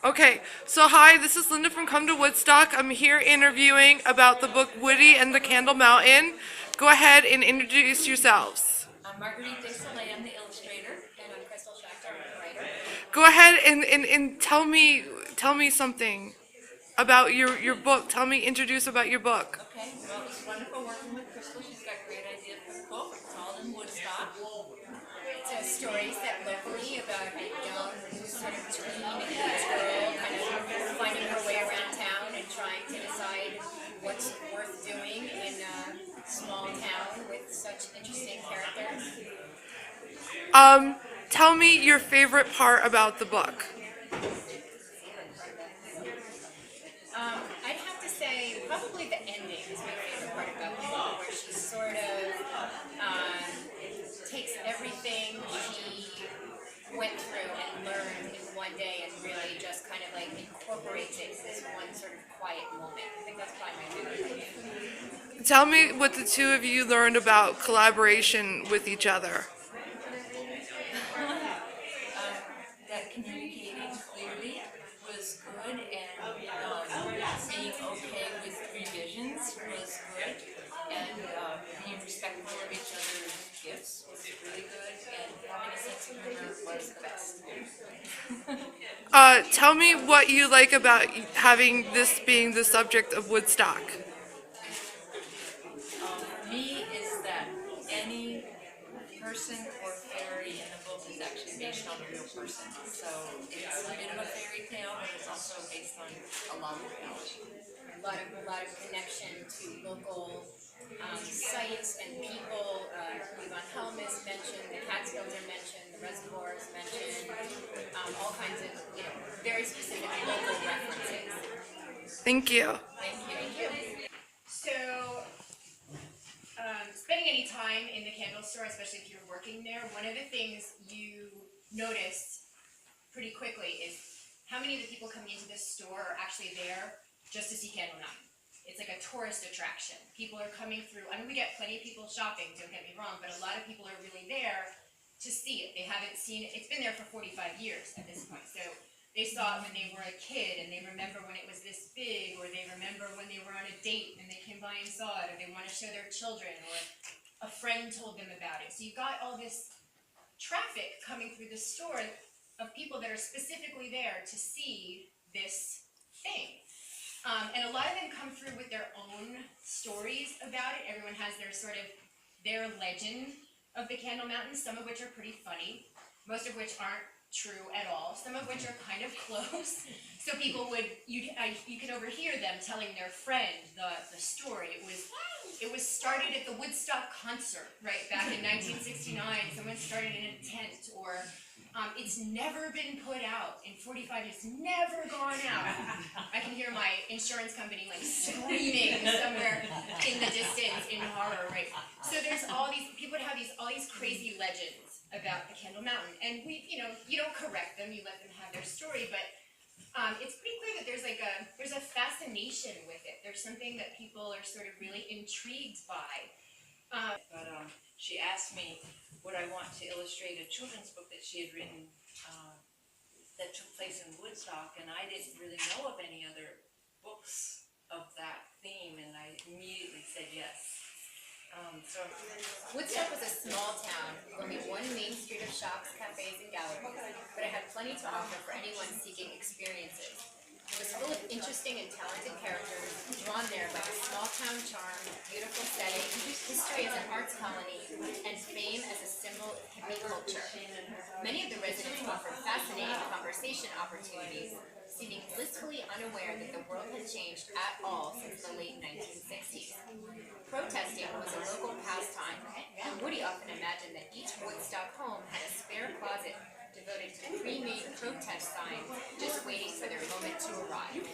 Okay, so hi, this is Linda from Come to Woodstock. I'm here interviewing about the book Woody and the Candle Mountain. Go ahead and introduce yourselves. I'm Margarete de Soleil, I'm the illustrator, and I'm Crystal Schachter, I'm the writer. Go ahead and tell me something about your book. Introduce about your book. Okay, well, it's wonderful working with Crystal. She's got great ideas for the book. It's all in Woodstock. It's stories set locally about a young sort of tween teenage girl kind of finding her way around town and trying to decide what's worth doing in a small town with such interesting characters. Tell me your favorite part about the book. I'd have to say probably the ending is my favorite part about the book, where she sort of takes everything she went through and learned in one day and really just kind of like incorporates it in this one sort of quiet moment. I think that's probably my favorite thing. Tell me what the two of you learned about collaboration with each other. That communicating clearly was good, and being okay with revisions was good, and being respectful of each other's gifts was really good, and having a sense of humor was the best. Tell me what you like about having this being the subject of Woodstock. For me is that any person or fairy in the book is actually based on a real person. So it's a bit of a fairy tale, but it's also based on a lot of reality. A lot of connection to local sites and people. Yvonne Helm is mentioned, the Catskills are mentioned, the reservoir is mentioned, all kinds of very specific local references. Thank you. Thank you. So, spending any time in the candle store, especially if you're working there, one of the things you notice pretty quickly is how many of the people coming into this store are actually there just to see Candle Mountain. It's like a tourist attraction. People are coming through. I mean, we get plenty of people shopping, don't get me wrong, but a lot of people are really there to see it. They haven't seen it. It's been there for 45 years at this point. So they saw it when they were a kid, and they remember when it was this big, or they remember when they were on a date and they came by and saw it, or they want to show their children, or a friend told them about it. So you've got all this traffic coming through the store of people that are specifically there to see this thing. And a lot of them come through with their own stories about it. Everyone has their legend of the Candle Mountain, some of which are pretty funny, most of which aren't true at all, some of which are kind of close. So people you could overhear them telling their friend the story. It was started at the Woodstock concert, right, back in 1969. Someone started in a tent, or it's never been put out in 45 years, never gone out. I can hear my insurance company like screaming somewhere in the distance in horror, right? So there's all these people have all these crazy legends about the Candle Mountain, and you don't correct them, you let them have their story, but it's pretty clear that there's a fascination with it. There's something that people are sort of really intrigued by. But she asked me would I want to illustrate a children's book that she had written that took place in Woodstock, and I didn't really know of any other books of that theme, and I immediately said yes. Woodstock was a small town with only one main street of shops, cafes, and galleries, but it had plenty to offer for anyone seeking experiences. It was full of interesting and talented characters, drawn there by the small town charm, beautiful setting, history as an arts colony, and fame as a symbol of hippie culture. Many of the residents offered fascinating conversation opportunities, seeming blissfully unaware that the world had changed at all since the late 1960s. Protesting was a local pastime, and Woody often imagined that each Woodstock home had a spare closet devoted to pre-made protest signs just waiting for their moment to arrive.